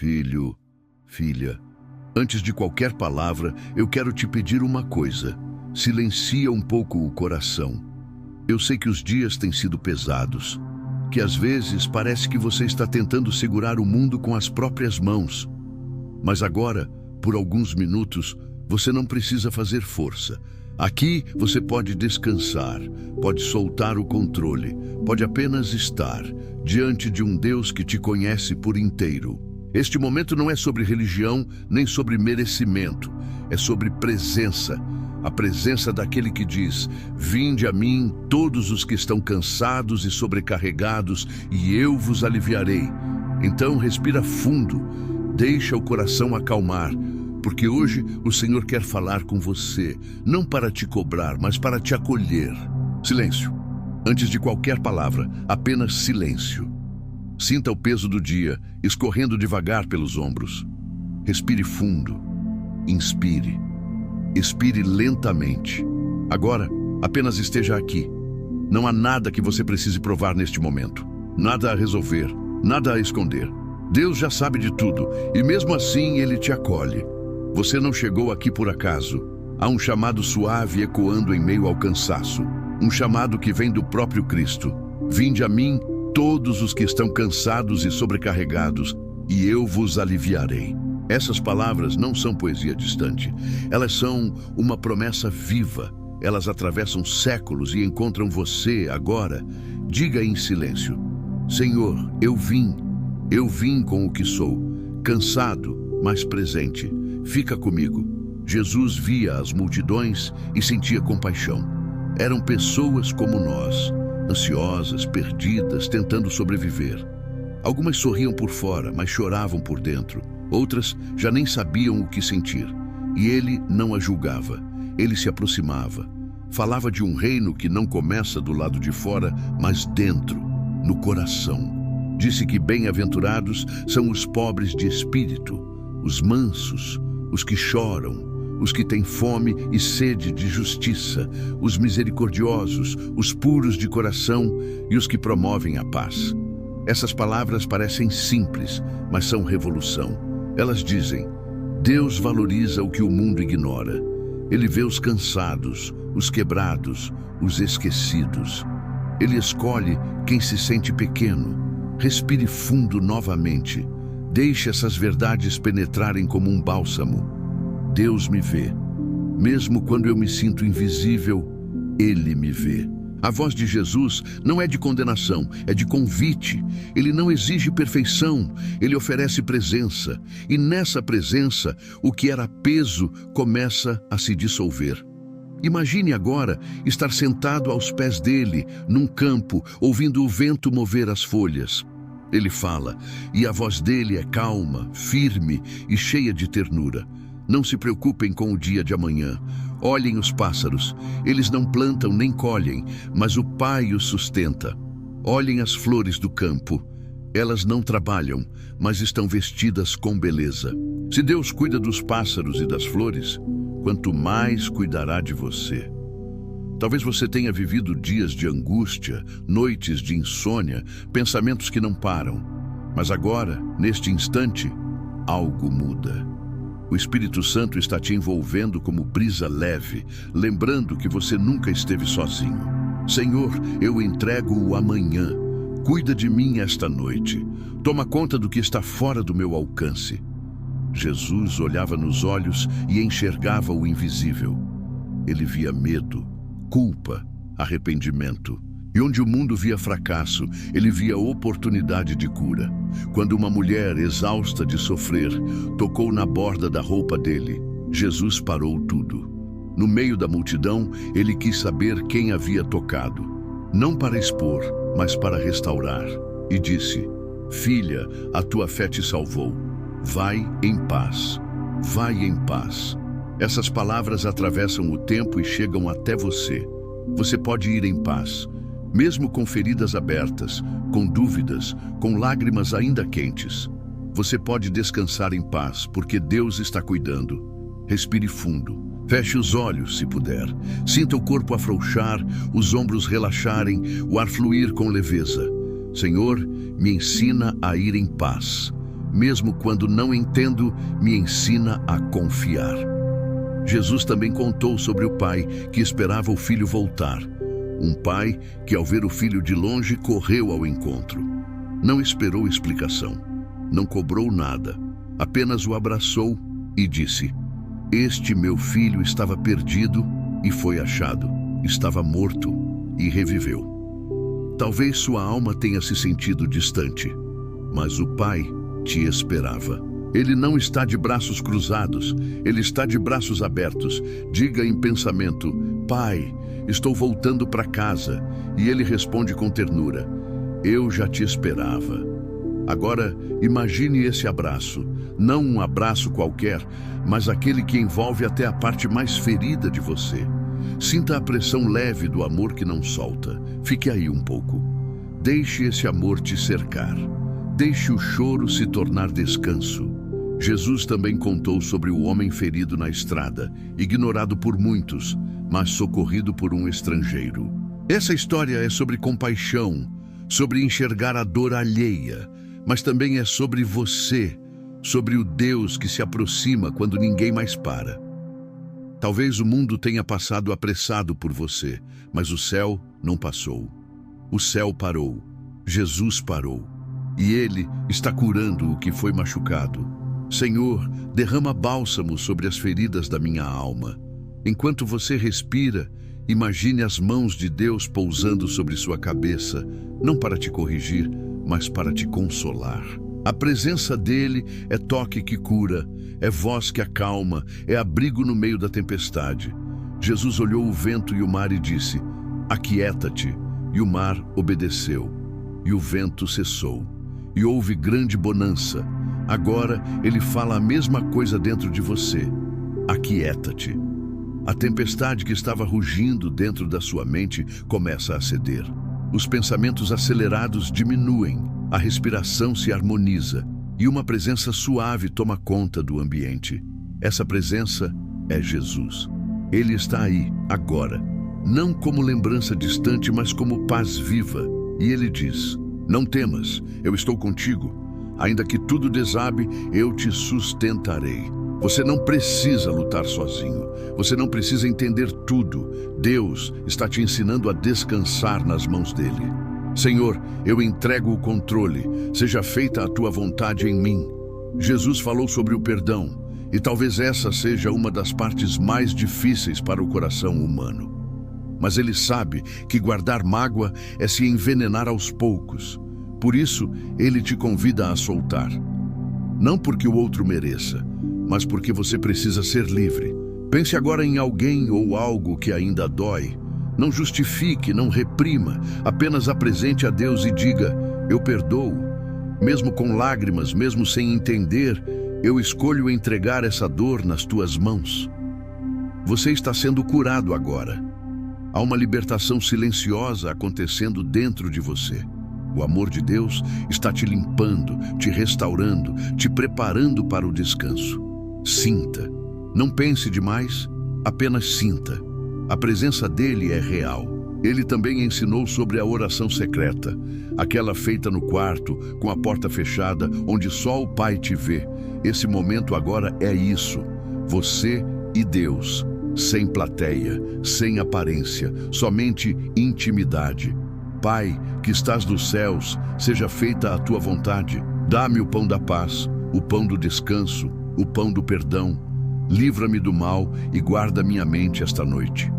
Filho, filha, antes de qualquer palavra, eu quero te pedir uma coisa. Silencia um pouco o coração. Eu sei que os dias têm sido pesados, que às vezes parece que você está tentando segurar o mundo com as próprias mãos. Mas agora, por alguns minutos, você não precisa fazer força. Aqui você pode descansar, pode soltar o controle, pode apenas estar diante de um Deus que te conhece por inteiro. Este momento não é sobre religião, nem sobre merecimento, é sobre presença. A presença daquele que diz: vinde a mim todos os que estão cansados e sobrecarregados, e eu vos aliviarei. Então respira fundo, deixa o coração acalmar, porque hoje o Senhor quer falar com você, não para te cobrar, mas para te acolher. Silêncio. Antes de qualquer palavra, apenas silêncio. Sinta o peso do dia escorrendo devagar pelos ombros. Respire fundo. Inspire. Expire lentamente. Agora, apenas esteja aqui. Não há nada que você precise provar neste momento. Nada a resolver, nada a esconder. Deus já sabe de tudo, e mesmo assim Ele te acolhe. Você não chegou aqui por acaso. Há um chamado suave ecoando em meio ao cansaço. Um chamado que vem do próprio Cristo. Vinde a mim, todos os que estão cansados e sobrecarregados, e eu vos aliviarei. Essas palavras não são poesia distante. Elas são uma promessa viva. Elas atravessam séculos e encontram você agora. Diga em silêncio: Senhor, eu vim com o que sou, cansado, mas presente. Fica comigo. Jesus via as multidões e sentia compaixão. Eram pessoas como nós, ansiosas, perdidas, tentando sobreviver. Algumas sorriam por fora, mas choravam por dentro. Outras já nem sabiam o que sentir. E ele não a julgava. Ele se aproximava. Falava de um reino que não começa do lado de fora, mas dentro, no coração. Disse que bem-aventurados são os pobres de espírito, os mansos, os que choram, os que têm fome e sede de justiça, os misericordiosos, os puros de coração e os que promovem a paz. Essas palavras parecem simples, mas são revolução. Elas dizem: Deus valoriza o que o mundo ignora. Ele vê os cansados, os quebrados, os esquecidos. Ele escolhe quem se sente pequeno. Respire fundo novamente. Deixe essas verdades penetrarem como um bálsamo. Deus me vê. Mesmo quando eu me sinto invisível, Ele me vê. A voz de Jesus não é de condenação, é de convite. Ele não exige perfeição, Ele oferece presença. E nessa presença, o que era peso começa a se dissolver. Imagine agora estar sentado aos pés dele, num campo, ouvindo o vento mover as folhas. Ele fala, e a voz dele é calma, firme e cheia de ternura. Não se preocupem com o dia de amanhã. Olhem os pássaros. Eles não plantam nem colhem, mas o Pai os sustenta. Olhem as flores do campo. Elas não trabalham, mas estão vestidas com beleza. Se Deus cuida dos pássaros e das flores, quanto mais cuidará de você. Talvez você tenha vivido dias de angústia, noites de insônia, pensamentos que não param. Mas agora, neste instante, algo muda. O Espírito Santo está te envolvendo como brisa leve, lembrando que você nunca esteve sozinho. Senhor, eu entrego o amanhã. Cuida de mim esta noite. Toma conta do que está fora do meu alcance. Jesus olhava nos olhos e enxergava o invisível. Ele via medo, culpa, arrependimento. E onde o mundo via fracasso, ele via oportunidade de cura. Quando uma mulher, exausta de sofrer, tocou na borda da roupa dele, Jesus parou tudo. No meio da multidão, ele quis saber quem havia tocado. Não para expor, mas para restaurar. E disse: Filha, a tua fé te salvou. Vai em paz. Vai em paz. Essas palavras atravessam o tempo e chegam até você. Você pode ir em paz. Mesmo com feridas abertas, com dúvidas, com lágrimas ainda quentes, você pode descansar em paz, porque Deus está cuidando. Respire fundo. Feche os olhos, se puder. Sinta o corpo afrouxar, os ombros relaxarem, o ar fluir com leveza. Senhor, me ensina a ir em paz. Mesmo quando não entendo, me ensina a confiar. Jesus também contou sobre o pai que esperava o filho voltar. Um pai que, ao ver o filho de longe, correu ao encontro. Não esperou explicação, não cobrou nada, apenas o abraçou e disse: "Este meu filho estava perdido e foi achado, estava morto e reviveu." Talvez sua alma tenha se sentido distante, mas o pai te esperava. Ele não está de braços cruzados, ele está de braços abertos. Diga em pensamento: "Pai, estou voltando para casa." E ele responde com ternura: "Eu já te esperava." Agora, imagine esse abraço, não um abraço qualquer, mas aquele que envolve até a parte mais ferida de você. Sinta a pressão leve do amor que não solta. Fique aí um pouco. Deixe esse amor te cercar. Deixe o choro se tornar descanso. Jesus também contou sobre o homem ferido na estrada, ignorado por muitos, mas socorrido por um estrangeiro. Essa história é sobre compaixão, sobre enxergar a dor alheia, mas também é sobre você, sobre o Deus que se aproxima quando ninguém mais para. Talvez o mundo tenha passado apressado por você, mas o céu não passou. O céu parou, Jesus parou, e Ele está curando o que foi machucado. Senhor, derrama bálsamo sobre as feridas da minha alma. Enquanto você respira, imagine as mãos de Deus pousando sobre sua cabeça, não para te corrigir, mas para te consolar. A presença dele é toque que cura, é voz que acalma, é abrigo no meio da tempestade. Jesus olhou o vento e o mar e disse: "Aquieta-te." E o mar obedeceu, e o vento cessou, e houve grande bonança. Agora ele fala a mesma coisa dentro de você: aquieta-te. A tempestade que estava rugindo dentro da sua mente começa a ceder. Os pensamentos acelerados diminuem, a respiração se harmoniza e uma presença suave toma conta do ambiente. Essa presença é Jesus. Ele está aí, agora, não como lembrança distante, mas como paz viva. E ele diz: "Não temas, eu estou contigo. Ainda que tudo desabe, eu te sustentarei." Você não precisa lutar sozinho. Você não precisa entender tudo. Deus está te ensinando a descansar nas mãos dele. Senhor, eu entrego o controle. Seja feita a tua vontade em mim. Jesus falou sobre o perdão, e talvez essa seja uma das partes mais difíceis para o coração humano. Mas ele sabe que guardar mágoa é se envenenar aos poucos. Por isso, ele te convida a soltar. Não porque o outro mereça, mas porque você precisa ser livre. Pense agora em alguém ou algo que ainda dói. Não justifique, não reprima. Apenas apresente a Deus e diga: "Eu perdoo." Mesmo com lágrimas, mesmo sem entender, eu escolho entregar essa dor nas tuas mãos. Você está sendo curado agora. Há uma libertação silenciosa acontecendo dentro de você. O amor de Deus está te limpando, te restaurando, te preparando para o descanso. Sinta. Não pense demais, apenas sinta. A presença dele é real. Ele também ensinou sobre a oração secreta, aquela feita no quarto, com a porta fechada, onde só o Pai te vê. Esse momento agora é isso. Você e Deus, sem plateia, sem aparência, somente intimidade. Pai, que estás nos céus, seja feita a tua vontade. Dá-me o pão da paz, o pão do descanso, o pão do perdão. Livra-me do mal e guarda minha mente esta noite.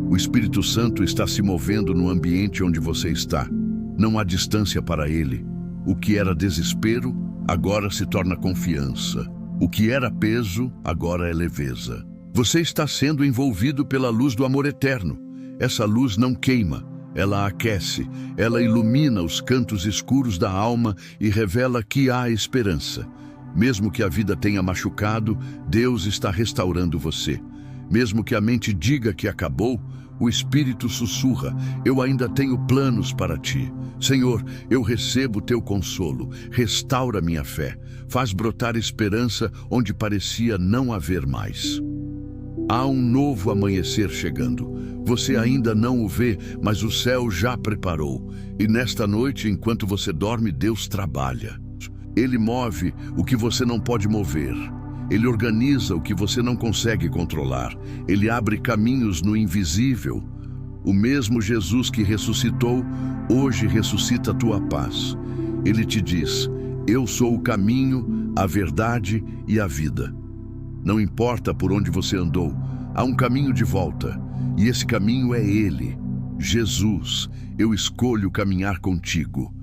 O Espírito Santo está se movendo no ambiente onde você está. Não há distância para ele. O que era desespero, agora se torna confiança. O que era peso, agora é leveza. Você está sendo envolvido pela luz do amor eterno. Essa luz não queima, ela aquece, ela ilumina os cantos escuros da alma e revela que há esperança. Mesmo que a vida tenha machucado, Deus está restaurando você. Mesmo que a mente diga que acabou, o Espírito sussurra: "Eu ainda tenho planos para ti." Senhor, eu recebo teu consolo, restaura minha fé, faz brotar esperança onde parecia não haver mais. Há um novo amanhecer chegando. Você ainda não o vê, mas o céu já preparou. E nesta noite, enquanto você dorme, Deus trabalha. Ele move o que você não pode mover. Ele organiza o que você não consegue controlar. Ele abre caminhos no invisível. O mesmo Jesus que ressuscitou, hoje ressuscita a tua paz. Ele te diz: eu sou o caminho, a verdade e a vida. Não importa por onde você andou, há um caminho de volta. E esse caminho é Ele, Jesus. Eu escolho caminhar contigo.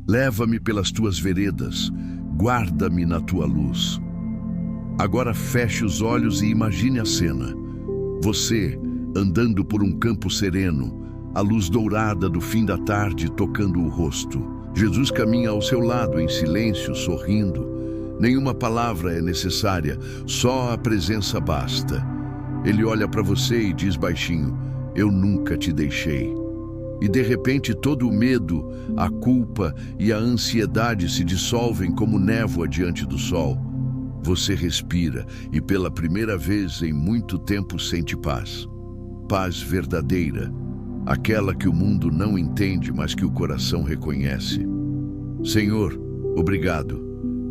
Leva-me pelas tuas veredas. Guarda-me na tua luz. Agora feche os olhos e imagine a cena. Você andando por um campo sereno, a luz dourada do fim da tarde tocando o rosto. Jesus caminha ao seu lado em silêncio, sorrindo. Nenhuma palavra é necessária, só a presença basta. Ele olha para você e diz baixinho: eu nunca te deixei. E de repente todo o medo, a culpa e a ansiedade se dissolvem como névoa diante do sol. Você respira e pela primeira vez em muito tempo sente paz. Paz verdadeira, aquela que o mundo não entende, mas que o coração reconhece. Senhor, obrigado.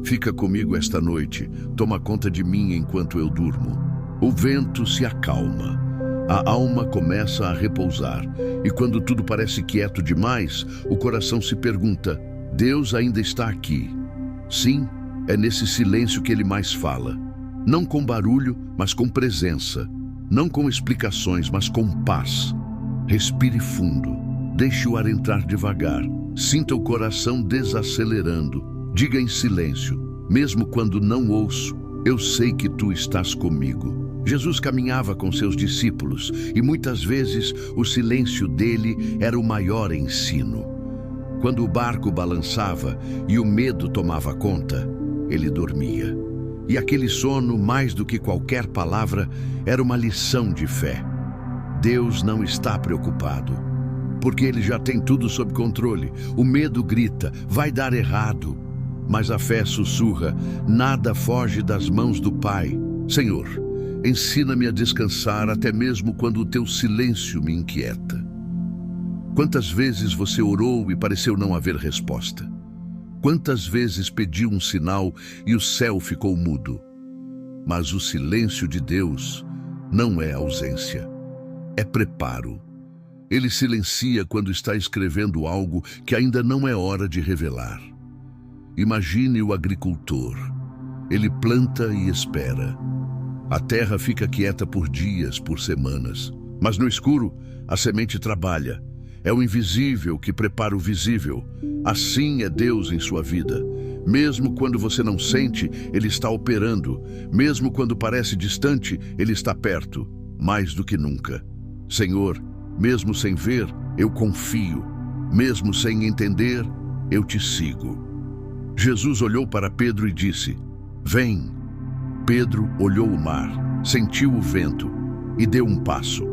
Fica comigo esta noite, toma conta de mim enquanto eu durmo. O vento se acalma, a alma começa a repousar, e quando tudo parece quieto demais, o coração se pergunta: Deus ainda está aqui? Sim, é nesse silêncio que Ele mais fala. Não com barulho, mas com presença. Não com explicações, mas com paz. Respire fundo, deixe o ar entrar devagar. Sinta o coração desacelerando. Diga em silêncio: mesmo quando não ouço, eu sei que tu estás comigo. Jesus caminhava com seus discípulos e muitas vezes o silêncio dele era o maior ensino. Quando o barco balançava e o medo tomava conta, ele dormia. E aquele sono, mais do que qualquer palavra, era uma lição de fé. Deus não está preocupado, porque Ele já tem tudo sob controle. O medo grita: vai dar errado. Mas a fé sussurra: nada foge das mãos do Pai. Senhor, ensina-me a descansar até mesmo quando o teu silêncio me inquieta. Quantas vezes você orou e pareceu não haver resposta? Quantas vezes pediu um sinal e o céu ficou mudo? Mas o silêncio de Deus não é ausência, é preparo. Ele silencia quando está escrevendo algo que ainda não é hora de revelar. Imagine o agricultor. Ele planta e espera. A terra fica quieta por dias, por semanas. Mas no escuro, a semente trabalha. É o invisível que prepara o visível. Assim é Deus em sua vida. Mesmo quando você não sente, Ele está operando. Mesmo quando parece distante, Ele está perto, mais do que nunca. Senhor, mesmo sem ver, eu confio. Mesmo sem entender, eu te sigo. Jesus olhou para Pedro e disse: vem. Pedro olhou o mar, sentiu o vento e deu um passo.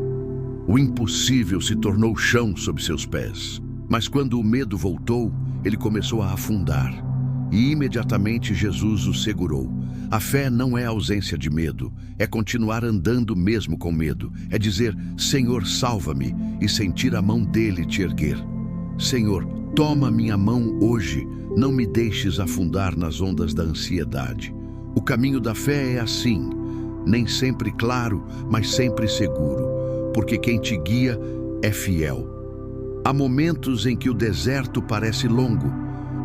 O impossível se tornou chão sob seus pés. Mas quando o medo voltou, ele começou a afundar. E imediatamente Jesus o segurou. A fé não é ausência de medo, é continuar andando mesmo com medo. É dizer: Senhor, salva-me, e sentir a mão dele te erguer. Senhor, toma minha mão hoje, não me deixes afundar nas ondas da ansiedade. O caminho da fé é assim, nem sempre claro, mas sempre seguro, porque quem te guia é fiel. Há momentos em que o deserto parece longo,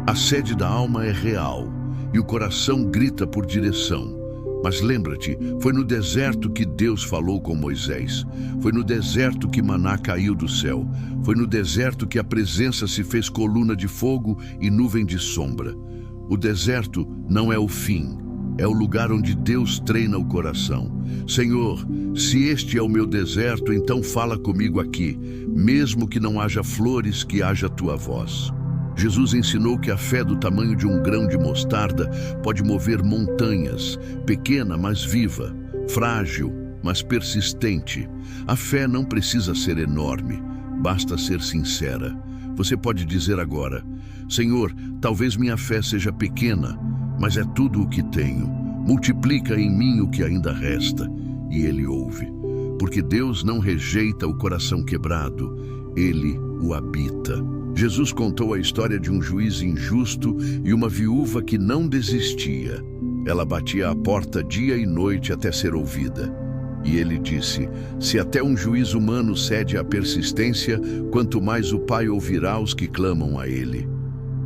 a sede da alma é real e o coração grita por direção. Mas lembra-te, foi no deserto que Deus falou com Moisés. Foi no deserto que maná caiu do céu. Foi no deserto que a presença se fez coluna de fogo e nuvem de sombra. O deserto não é o fim, é o lugar onde Deus treina o coração. Senhor, se este é o meu deserto, então fala comigo aqui. Mesmo que não haja flores, que haja a tua voz. Jesus ensinou que a fé do tamanho de um grão de mostarda pode mover montanhas, pequena, mas viva, frágil, mas persistente. A fé não precisa ser enorme, basta ser sincera. Você pode dizer agora: Senhor, talvez minha fé seja pequena, mas é tudo o que tenho. Multiplica em mim o que ainda resta. E Ele ouve. Porque Deus não rejeita o coração quebrado, ele o habita. Jesus contou a história de um juiz injusto e uma viúva que não desistia. Ela batia à porta dia e noite até ser ouvida. E ele disse: se até um juiz humano cede à persistência, quanto mais o Pai ouvirá os que clamam a ele.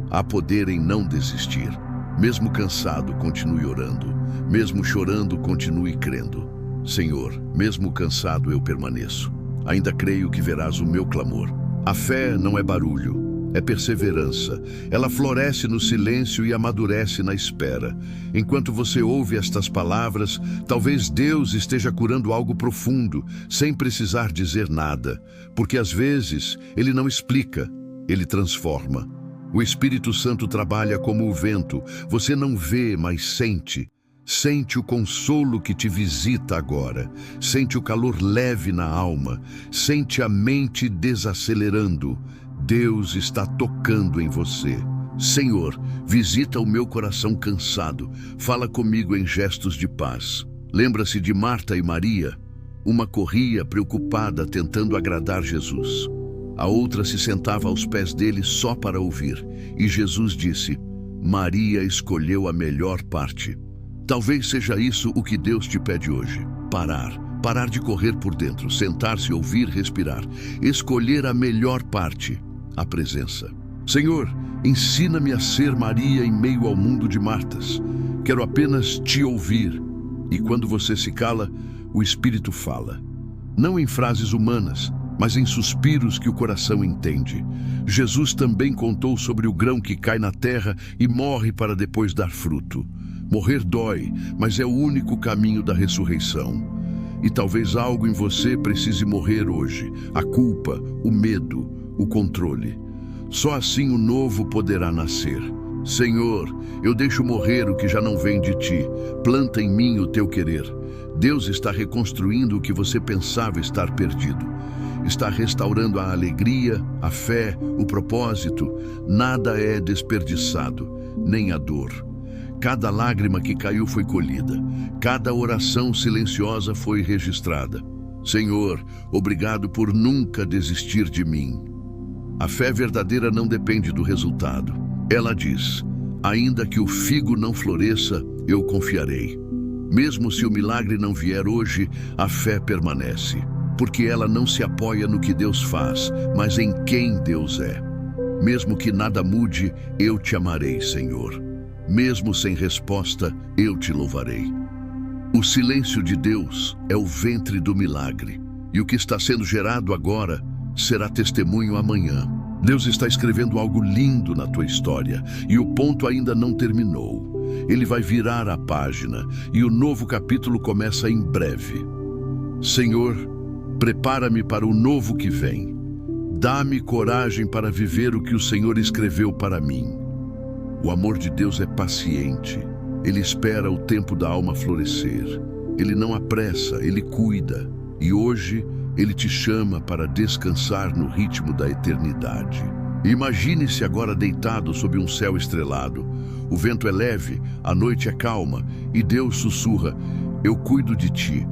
Há poder em não desistir. Mesmo cansado, continue orando. Mesmo chorando, continue crendo. Senhor, mesmo cansado eu permaneço. Ainda creio que verás o meu clamor. A fé não é barulho, é perseverança. Ela floresce no silêncio e amadurece na espera. Enquanto você ouve estas palavras, talvez Deus esteja curando algo profundo, sem precisar dizer nada. Porque às vezes Ele não explica, Ele transforma. O Espírito Santo trabalha como o vento. Você não vê, mas sente. Sente o consolo que te visita agora. Sente o calor leve na alma. Sente a mente desacelerando. Deus está tocando em você. Senhor, visita o meu coração cansado. Fala comigo em gestos de paz. Lembra-se de Marta e Maria? Uma corria preocupada tentando agradar Jesus. A outra se sentava aos pés dele só para ouvir. E Jesus disse: Maria escolheu a melhor parte. Talvez seja isso o que Deus te pede hoje. Parar de correr por dentro, sentar-se, ouvir, respirar. Escolher a melhor parte, a presença. Senhor, ensina-me a ser Maria em meio ao mundo de Martas. Quero apenas te ouvir. E quando você se cala, o Espírito fala. Não em frases humanas, mas em suspiros que o coração entende. Jesus também contou sobre o grão que cai na terra e morre para depois dar fruto. Morrer dói, mas é o único caminho da ressurreição. E talvez algo em você precise morrer hoje. A culpa, o medo, o controle. Só assim o novo poderá nascer. Senhor, eu deixo morrer o que já não vem de ti. Planta em mim o teu querer. Deus está reconstruindo o que você pensava estar perdido. Está restaurando a alegria, a fé, o propósito. Nada é desperdiçado, nem a dor. Cada lágrima que caiu foi colhida. Cada oração silenciosa foi registrada. Senhor, obrigado por nunca desistir de mim. A fé verdadeira não depende do resultado. Ela diz: ainda que o figo não floresça, eu confiarei. Mesmo se o milagre não vier hoje, a fé permanece. Porque ela não se apoia no que Deus faz, mas em quem Deus é. Mesmo que nada mude, eu te amarei, Senhor. Mesmo sem resposta, eu te louvarei. O silêncio de Deus é o ventre do milagre. E o que está sendo gerado agora será testemunho amanhã. Deus está escrevendo algo lindo na tua história. E o ponto ainda não terminou. Ele vai virar a página. E o novo capítulo começa em breve. Senhor, prepara-me para o novo que vem. Dá-me coragem para viver o que o Senhor escreveu para mim. O amor de Deus é paciente. Ele espera o tempo da alma florescer. Ele não apressa, ele cuida. E hoje, ele te chama para descansar no ritmo da eternidade. Imagine-se agora deitado sob um céu estrelado. O vento é leve, a noite é calma, e Deus sussurra: eu cuido de ti.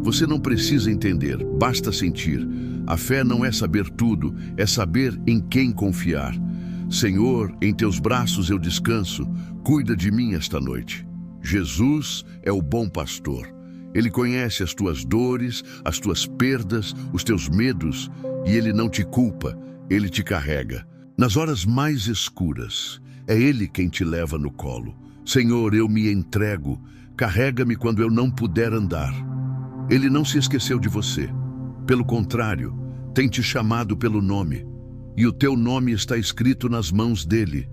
Você não precisa entender, basta sentir. A fé não é saber tudo, é saber em quem confiar. Senhor, em teus braços eu descanso, cuida de mim esta noite. Jesus é o bom pastor. Ele conhece as tuas dores, as tuas perdas, os teus medos, e ele não te culpa, ele te carrega. Nas horas mais escuras, é ele quem te leva no colo. Senhor, eu me entrego, carrega-me quando eu não puder andar. Ele não se esqueceu de você. Pelo contrário, tem te chamado pelo nome. E o teu nome está escrito nas mãos dele.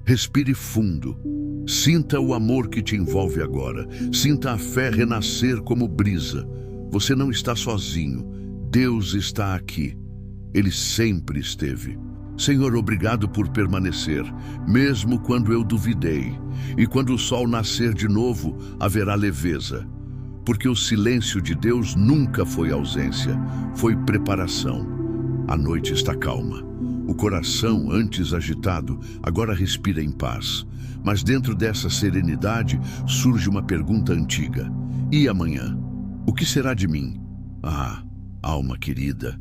Respire fundo. Sinta o amor que te envolve agora. Sinta a fé renascer como brisa. Você não está sozinho. Deus está aqui. Ele sempre esteve. Senhor, obrigado por permanecer, mesmo quando eu duvidei. E quando o sol nascer de novo, haverá leveza. Porque o silêncio de Deus nunca foi ausência, foi preparação. A noite está calma. O coração, antes agitado, agora respira em paz. Mas dentro dessa serenidade surge uma pergunta antiga. E amanhã? O que será de mim? Ah, alma querida,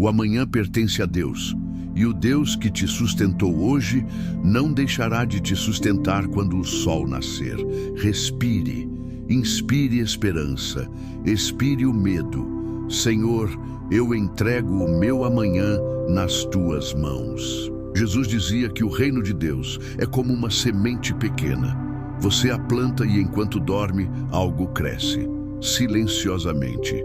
O amanhã pertence a Deus, e o Deus que te sustentou hoje não deixará de te sustentar quando o sol nascer. Respire, inspire esperança, expire o medo. Senhor, eu entrego o meu amanhã nas tuas mãos. Jesus dizia que o reino de Deus é como uma semente pequena. Você a planta e enquanto dorme, algo cresce, silenciosamente,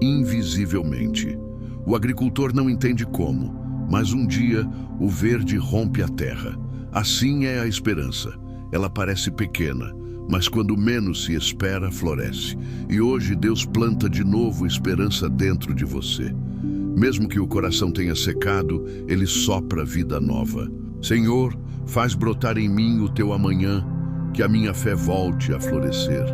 invisivelmente. O agricultor não entende como, mas um dia o verde rompe a terra. Assim é a esperança. Ela parece pequena, mas quando menos se espera, floresce. E hoje Deus planta de novo esperança dentro de você. Mesmo que o coração tenha secado, Ele sopra vida nova. Senhor, faz brotar em mim o teu amanhã, que a minha fé volte a florescer.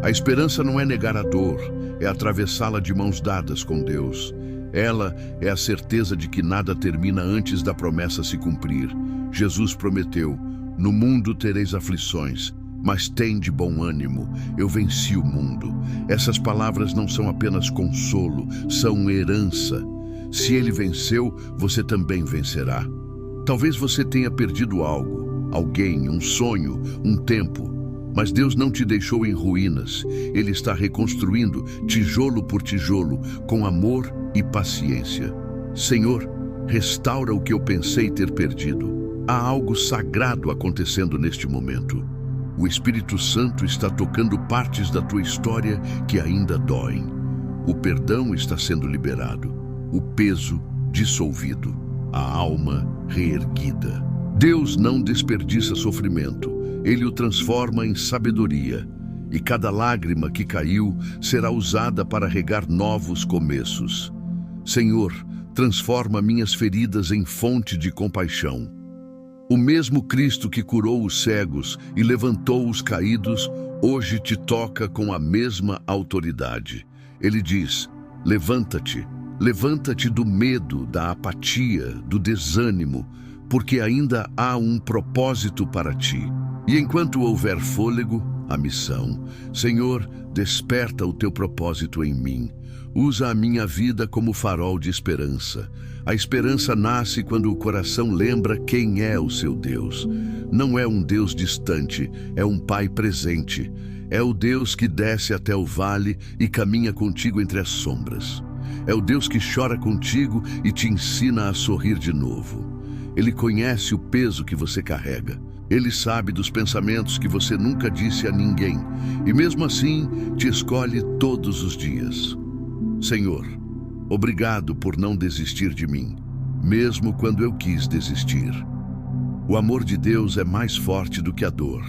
A esperança não é negar a dor, é atravessá-la de mãos dadas com Deus. Ela é a certeza de que nada termina antes da promessa se cumprir. Jesus prometeu: no mundo tereis aflições, mas tende bom ânimo, eu venci o mundo. Essas palavras não são apenas consolo, são herança. Se Ele venceu, você também vencerá. Talvez você tenha perdido algo, alguém, um sonho, um tempo, mas Deus não te deixou em ruínas. Ele está reconstruindo tijolo por tijolo, com amor e paciência. Senhor, restaura o que eu pensei ter perdido. Há algo sagrado acontecendo neste momento. O Espírito Santo está tocando partes da tua história que ainda doem. O perdão está sendo liberado, o peso dissolvido, a alma reerguida. Deus não desperdiça sofrimento, Ele o transforma em sabedoria. E cada lágrima que caiu será usada para regar novos começos. Senhor, transforma minhas feridas em fonte de compaixão. O mesmo Cristo que curou os cegos e levantou os caídos, hoje te toca com a mesma autoridade. Ele diz: levanta-te, levanta-te do medo, da apatia, do desânimo, porque ainda há um propósito para ti. E enquanto houver fôlego, a missão. Senhor, desperta o teu propósito em mim. Usa a minha vida como farol de esperança. A esperança nasce quando o coração lembra quem é o seu Deus. Não é um Deus distante, é um Pai presente. É o Deus que desce até o vale e caminha contigo entre as sombras. É o Deus que chora contigo e te ensina a sorrir de novo. Ele conhece o peso que você carrega. Ele sabe dos pensamentos que você nunca disse a ninguém. E mesmo assim, te escolhe todos os dias. Senhor, obrigado por não desistir de mim, mesmo quando eu quis desistir. O amor de Deus é mais forte do que a dor,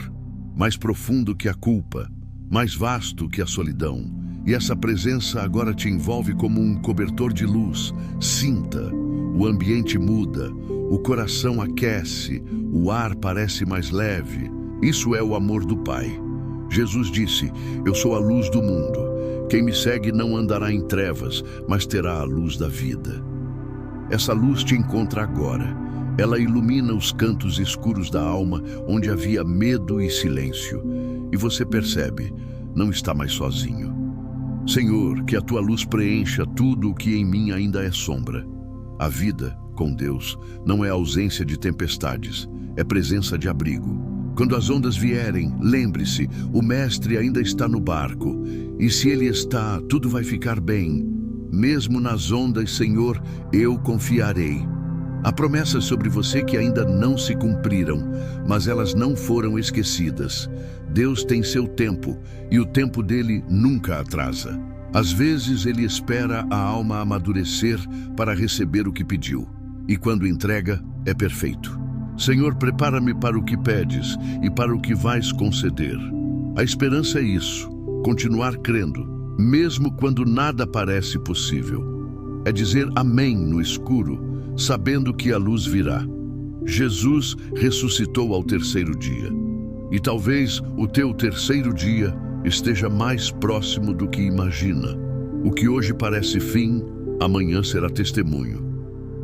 mais profundo que a culpa, mais vasto que a solidão. E essa presença agora te envolve como um cobertor de luz. Sinta, o ambiente muda, o coração aquece, o ar parece mais leve. Isso é o amor do Pai. Jesus disse: eu sou a luz do mundo. Quem me segue não andará em trevas, mas terá a luz da vida. Essa luz te encontra agora. Ela ilumina os cantos escuros da alma, onde havia medo e silêncio. E você percebe, não está mais sozinho. Senhor, que a tua luz preencha tudo o que em mim ainda é sombra. A vida, com Deus, não é ausência de tempestades, é presença de abrigo. Quando as ondas vierem, lembre-se, o Mestre ainda está no barco. E se Ele está, tudo vai ficar bem. Mesmo nas ondas, Senhor, eu confiarei. Há promessas sobre você que ainda não se cumpriram, mas elas não foram esquecidas. Deus tem seu tempo, e o tempo dele nunca atrasa. Às vezes, Ele espera a alma amadurecer para receber o que pediu. E quando entrega, é perfeito. Senhor, prepara-me para o que pedes e para o que vais conceder. A esperança é isso, continuar crendo, mesmo quando nada parece possível. É dizer amém no escuro, sabendo que a luz virá. Jesus ressuscitou ao terceiro dia. E talvez o teu terceiro dia esteja mais próximo do que imagina. O que hoje parece fim, amanhã será testemunho.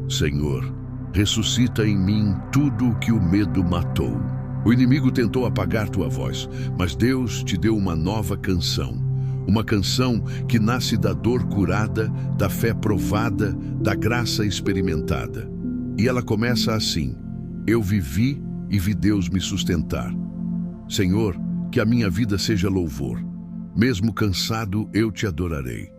Senhor, ressuscita em mim tudo o que o medo matou. O inimigo tentou apagar tua voz, mas Deus te deu uma nova canção. Uma canção que nasce da dor curada, da fé provada, da graça experimentada. E ela começa assim: eu vivi e vi Deus me sustentar. Senhor, que a minha vida seja louvor. Mesmo cansado, eu te adorarei.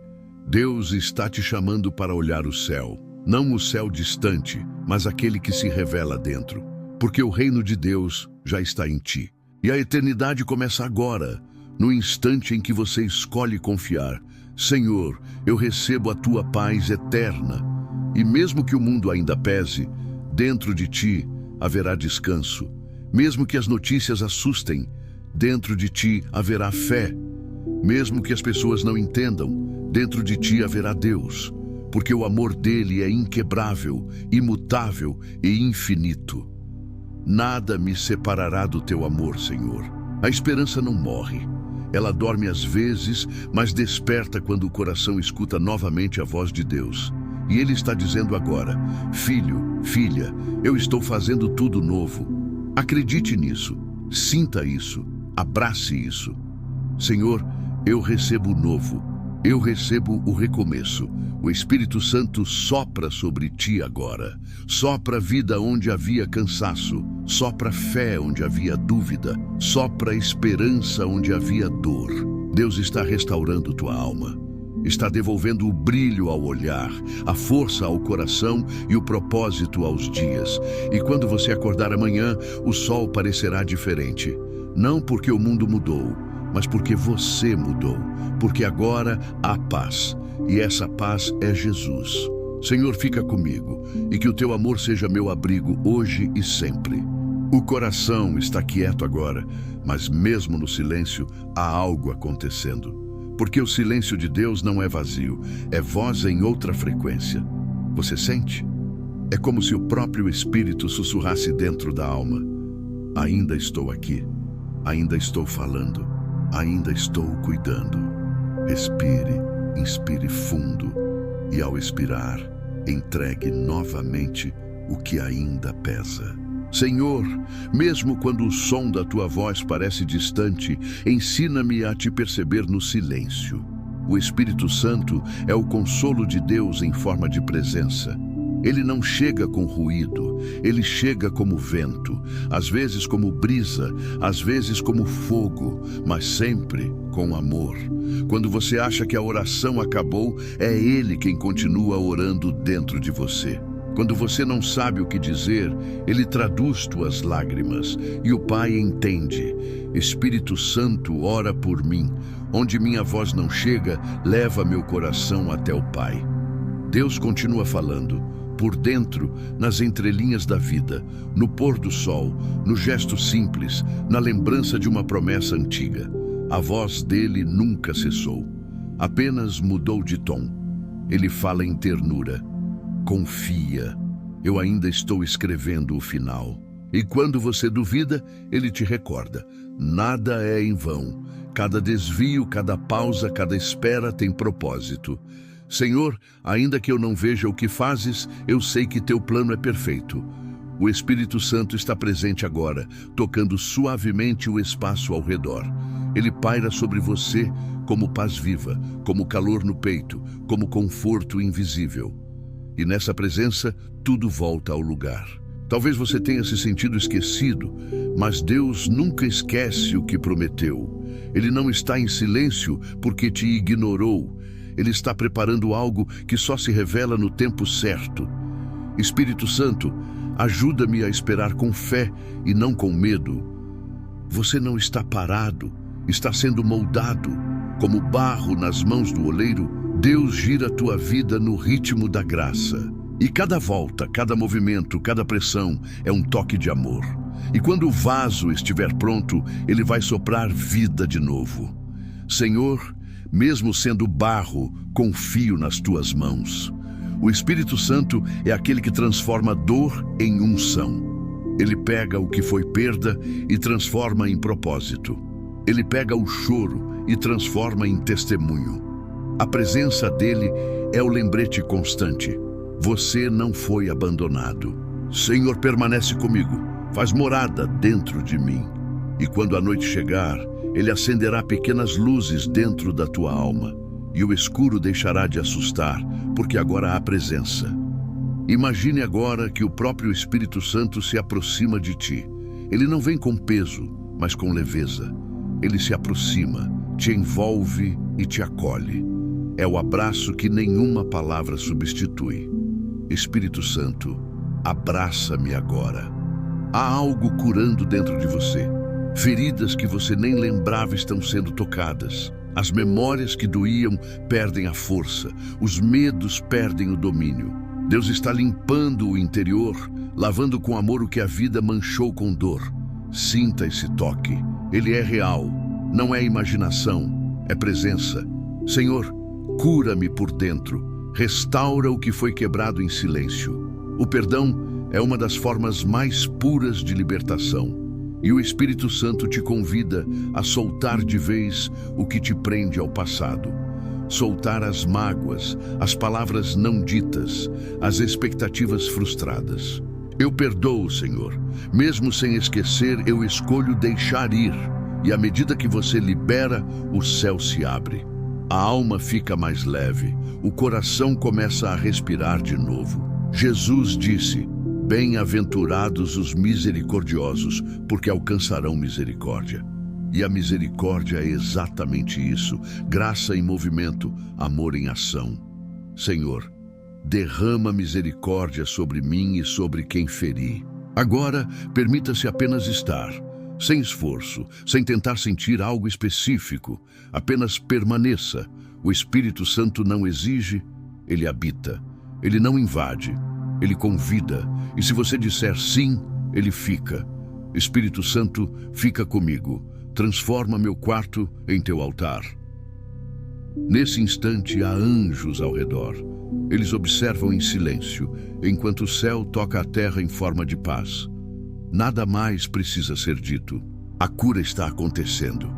Deus está te chamando para olhar o céu. Não o céu distante, mas aquele que se revela dentro. Porque o reino de Deus já está em ti. E a eternidade começa agora, no instante em que você escolhe confiar. Senhor, eu recebo a tua paz eterna. E mesmo que o mundo ainda pese, dentro de ti haverá descanso. Mesmo que as notícias assustem, dentro de ti haverá fé. Mesmo que as pessoas não entendam, dentro de ti haverá Deus. Porque o amor dele é inquebrável, imutável e infinito. Nada me separará do teu amor, Senhor. A esperança não morre. Ela dorme às vezes, mas desperta quando o coração escuta novamente a voz de Deus. E ele está dizendo agora: filho, filha, eu estou fazendo tudo novo. Acredite nisso, sinta isso, abrace isso. Senhor, eu recebo o novo, eu recebo o recomeço. O Espírito Santo sopra sobre ti agora. Sopra vida onde havia cansaço. Sopra fé onde havia dúvida. Sopra esperança onde havia dor. Deus está restaurando tua alma. Está devolvendo o brilho ao olhar, a força ao coração e o propósito aos dias. E quando você acordar amanhã, o sol parecerá diferente. Não porque o mundo mudou, mas porque você mudou. Porque agora há paz. E essa paz é Jesus. Senhor, fica comigo, e que o teu amor seja meu abrigo hoje e sempre. O coração está quieto agora, mas mesmo no silêncio há algo acontecendo. Porque o silêncio de Deus não é vazio, é voz em outra frequência. Você sente? É como se o próprio Espírito sussurrasse dentro da alma: ainda estou aqui, ainda estou falando, ainda estou cuidando. Respire. Inspire fundo e, ao expirar, entregue novamente o que ainda pesa. Senhor, mesmo quando o som da tua voz parece distante, ensina-me a te perceber no silêncio. O Espírito Santo é o consolo de Deus em forma de presença. Ele não chega com ruído, ele chega como vento, às vezes como brisa, às vezes como fogo, mas sempre com amor. Quando você acha que a oração acabou, é ele quem continua orando dentro de você. Quando você não sabe o que dizer, ele traduz tuas lágrimas e o Pai entende. Espírito Santo, ora por mim. Onde minha voz não chega, leva meu coração até o Pai. Deus continua falando. Por dentro, nas entrelinhas da vida, no pôr do sol, no gesto simples, na lembrança de uma promessa antiga. A voz dele nunca cessou, apenas mudou de tom. Ele fala em ternura. Confia, eu ainda estou escrevendo o final. E quando você duvida, ele te recorda. Nada é em vão. Cada desvio, cada pausa, cada espera tem propósito. Senhor, ainda que eu não veja o que fazes, eu sei que teu plano é perfeito. O Espírito Santo está presente agora, tocando suavemente o espaço ao redor. Ele paira sobre você como paz viva, como calor no peito, como conforto invisível. E nessa presença, tudo volta ao lugar. Talvez você tenha se sentido esquecido, mas Deus nunca esquece o que prometeu. Ele não está em silêncio porque te ignorou. Ele está preparando algo que só se revela no tempo certo. Espírito Santo, ajuda-me a esperar com fé e não com medo. Você não está parado, está sendo moldado. Como barro nas mãos do oleiro, Deus gira a tua vida no ritmo da graça. E cada volta, cada movimento, cada pressão é um toque de amor. E quando o vaso estiver pronto, ele vai soprar vida de novo. Senhor, mesmo sendo barro, confio nas tuas mãos. O Espírito Santo é aquele que transforma dor em unção. Ele pega o que foi perda e transforma em propósito. Ele pega o choro e transforma em testemunho. A presença dele é o lembrete constante. Você não foi abandonado. Senhor, permanece comigo, faz morada dentro de mim. E quando a noite chegar, Ele acenderá pequenas luzes dentro da tua alma, e o escuro deixará de assustar, porque agora há presença. Imagine agora que o próprio Espírito Santo se aproxima de ti. Ele não vem com peso, mas com leveza. Ele se aproxima, te envolve e te acolhe. É o abraço que nenhuma palavra substitui. Espírito Santo, abraça-me agora. Há algo curando dentro de você. Feridas que você nem lembrava estão sendo tocadas. As memórias que doíam perdem a força. Os medos perdem o domínio. Deus está limpando o interior, lavando com amor o que a vida manchou com dor. Sinta esse toque. Ele é real, não é imaginação, é presença. Senhor, cura-me por dentro, restaura o que foi quebrado em silêncio. O perdão é uma das formas mais puras de libertação. E o Espírito Santo te convida a soltar de vez o que te prende ao passado. Soltar as mágoas, as palavras não ditas, as expectativas frustradas. Eu perdoo, Senhor. Mesmo sem esquecer, eu escolho deixar ir. E à medida que você libera, o céu se abre. A alma fica mais leve, o coração começa a respirar de novo. Jesus disse: bem-aventurados os misericordiosos, porque alcançarão misericórdia. E a misericórdia é exatamente isso, graça em movimento, amor em ação. Senhor, derrama misericórdia sobre mim e sobre quem feri. Agora, permita-se apenas estar, sem esforço, sem tentar sentir algo específico. Apenas permaneça. O Espírito Santo não exige, ele habita. Ele não invade, ele convida. E se você disser sim, ele fica. Espírito Santo, fica comigo. Transforma meu quarto em teu altar. Nesse instante há anjos ao redor. Eles observam em silêncio, enquanto o céu toca a terra em forma de paz. Nada mais precisa ser dito. A cura está acontecendo.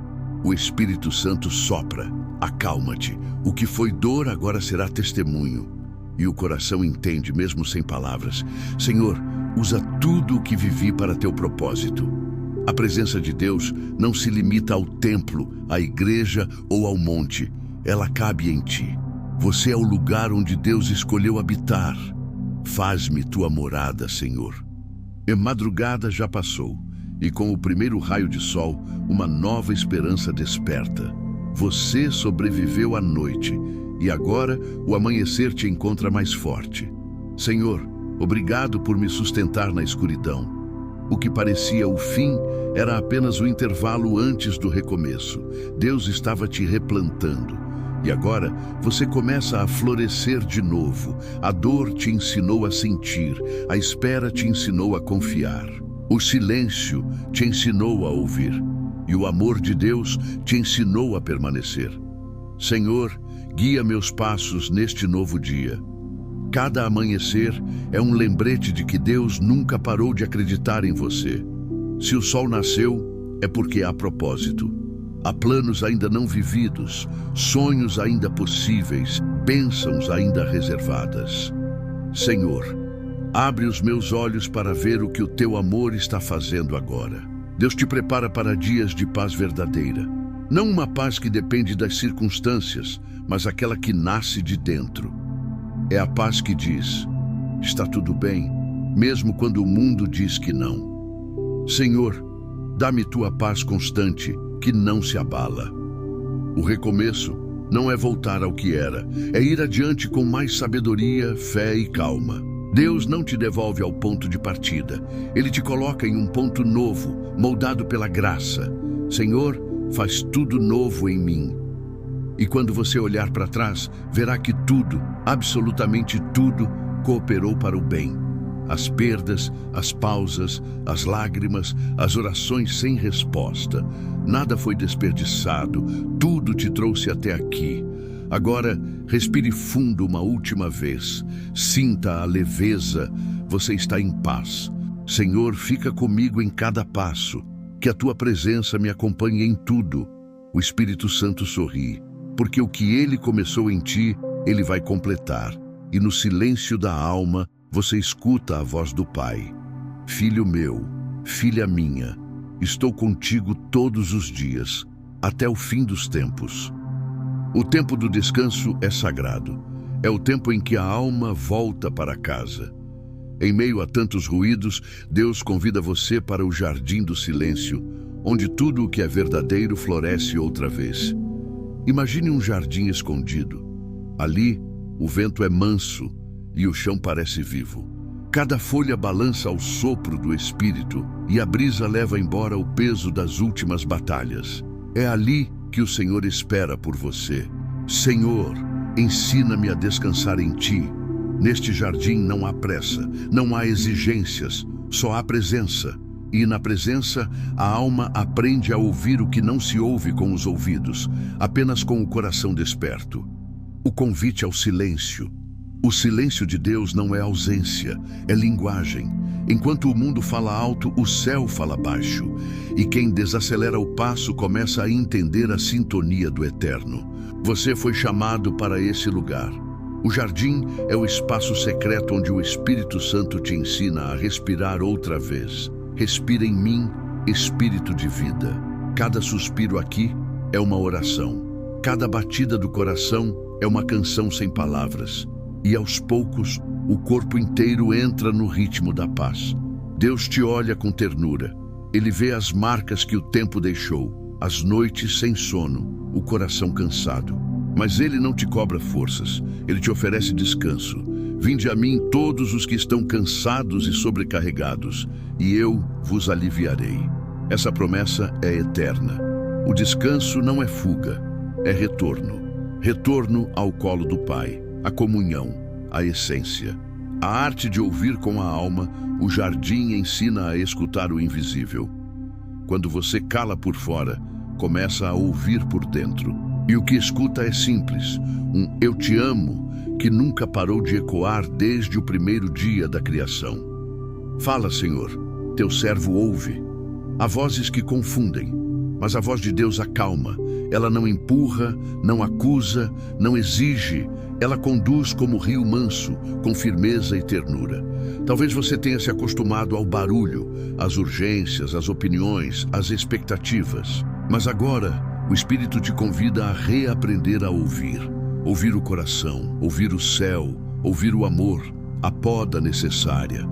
O Espírito Santo sopra. Acalma-te. O que foi dor agora será testemunho. E o coração entende mesmo sem palavras. Senhor, usa tudo o que vivi para teu propósito. A presença de Deus não se limita ao templo, à igreja ou ao monte. Ela cabe em ti. Você é o lugar onde Deus escolheu habitar. Faz-me tua morada, Senhor. A madrugada já passou, e com o primeiro raio de sol, uma nova esperança desperta. Você sobreviveu à noite, e agora o amanhecer te encontra mais forte. Senhor, obrigado por me sustentar na escuridão. O que parecia o fim era apenas o intervalo antes do recomeço. Deus estava te replantando. E agora você começa a florescer de novo. A dor te ensinou a sentir, a espera te ensinou a confiar. O silêncio te ensinou a ouvir. E o amor de Deus te ensinou a permanecer. Senhor, guia meus passos neste novo dia. Cada amanhecer é um lembrete de que Deus nunca parou de acreditar em você. Se o sol nasceu, é porque há propósito. Há planos ainda não vividos, sonhos ainda possíveis, bênçãos ainda reservadas. Senhor, abre os meus olhos para ver o que o teu amor está fazendo agora. Deus te prepara para dias de paz verdadeira. Não uma paz que depende das circunstâncias, mas aquela que nasce de dentro. É a paz que diz: está tudo bem, mesmo quando o mundo diz que não. Senhor, dá-me tua paz constante, que não se abala. O recomeço não é voltar ao que era, é ir adiante com mais sabedoria, fé e calma. Deus não te devolve ao ponto de partida. Ele te coloca em um ponto novo, moldado pela graça. Senhor, faz tudo novo em mim. E quando você olhar para trás, verá que tudo, absolutamente tudo, cooperou para o bem. As perdas, as pausas, as lágrimas, as orações sem resposta. Nada foi desperdiçado, tudo te trouxe até aqui. Agora, respire fundo uma última vez. Sinta a leveza, você está em paz. Senhor, fica comigo em cada passo. Que a tua presença me acompanhe em tudo. O Espírito Santo sorri, porque o que ele começou em ti, ele vai completar. E no silêncio da alma, você escuta a voz do Pai. Filho meu, filha minha, estou contigo todos os dias. até o fim dos tempos. O tempo do descanso é sagrado. É o tempo em que a alma volta para casa. Em meio a tantos ruídos, Deus convida você para o jardim do silêncio, onde tudo o que é verdadeiro floresce outra vez. Imagine um jardim escondido. Ali, o vento é manso e o chão parece vivo. Cada folha balança ao sopro do espírito e a brisa leva embora o peso das últimas batalhas. É ali que o Senhor espera por você. Senhor, ensina-me a descansar em Ti. Neste jardim não há pressa, não há exigências, só há presença. E na presença, a alma aprende a ouvir o que não se ouve com os ouvidos, apenas com o coração desperto. O convite ao silêncio. O silêncio de Deus não é ausência, é linguagem. Enquanto o mundo fala alto, o céu fala baixo. E quem desacelera o passo começa a entender a sintonia do eterno. Você foi chamado para esse lugar. O jardim é o espaço secreto onde o Espírito Santo te ensina a respirar outra vez. Respira em mim, espírito de vida. Cada suspiro aqui é uma oração. Cada batida do coração é uma canção sem palavras. E aos poucos, o corpo inteiro entra no ritmo da paz. Deus te olha com ternura. Ele vê as marcas que o tempo deixou, as noites sem sono, o coração cansado. Mas Ele não te cobra forças, Ele te oferece descanso. Vinde a mim todos os que estão cansados e sobrecarregados, e eu vos aliviarei. Essa promessa é eterna. O descanso não é fuga, é retorno. Retorno ao colo do Pai, a comunhão, a essência. A arte de ouvir com a alma, o jardim ensina a escutar o invisível. Quando você cala por fora, começa a ouvir por dentro. E o que escuta é simples, um eu te amo, que nunca parou de ecoar desde o primeiro dia da criação. Fala, Senhor, teu servo ouve. Há vozes que confundem, mas a voz de Deus acalma. Ela não empurra, não acusa, não exige. Ela conduz como rio manso, com firmeza e ternura. Talvez você tenha se acostumado ao barulho, às urgências, às opiniões, às expectativas. Mas agora, o Espírito te convida a reaprender a ouvir. Ouvir o coração, ouvir o céu, ouvir o amor, a poda necessária.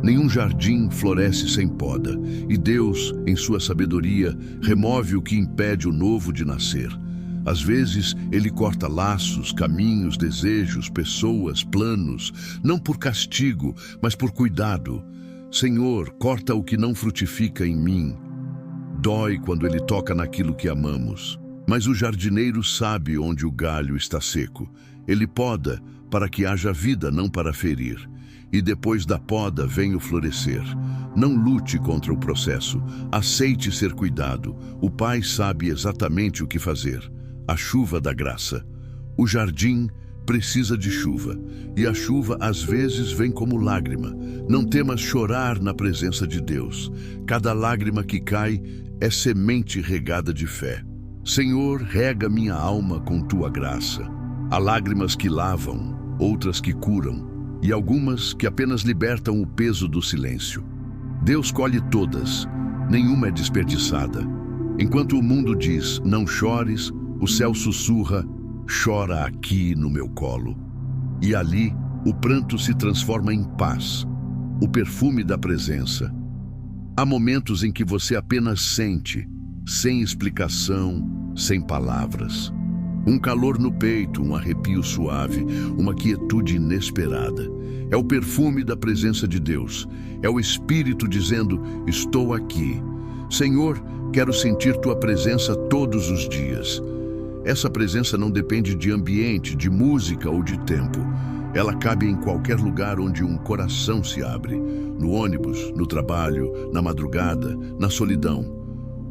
Nenhum jardim floresce sem poda, e Deus, em sua sabedoria, remove o que impede o novo de nascer. Às vezes, Ele corta laços, caminhos, desejos, pessoas, planos, não por castigo, mas por cuidado. Senhor, corta o que não frutifica em mim. Dói quando Ele toca naquilo que amamos. Mas o jardineiro sabe onde o galho está seco. Ele poda para que haja vida, não para ferir. E depois da poda vem o florescer. Não lute contra o processo. Aceite ser cuidado. O Pai sabe exatamente o que fazer. A chuva da graça. O jardim precisa de chuva. E a chuva às vezes vem como lágrima. Não temas chorar na presença de Deus. Cada lágrima que cai é semente regada de fé. Senhor, rega minha alma com tua graça. Há lágrimas que lavam, outras que curam, e algumas que apenas libertam o peso do silêncio. Deus colhe todas, nenhuma é desperdiçada. Enquanto o mundo diz, não chores, o céu sussurra, chora aqui no meu colo. E ali, o pranto se transforma em paz, o perfume da presença. Há momentos em que você apenas sente, sem explicação, sem palavras. Um calor no peito, um arrepio suave, uma quietude inesperada. É o perfume da presença de Deus. É o Espírito dizendo, estou aqui. Senhor, quero sentir tua presença todos os dias. Essa presença não depende de ambiente, de música ou de tempo. Ela cabe em qualquer lugar onde um coração se abre. No ônibus, no trabalho, na madrugada, na solidão.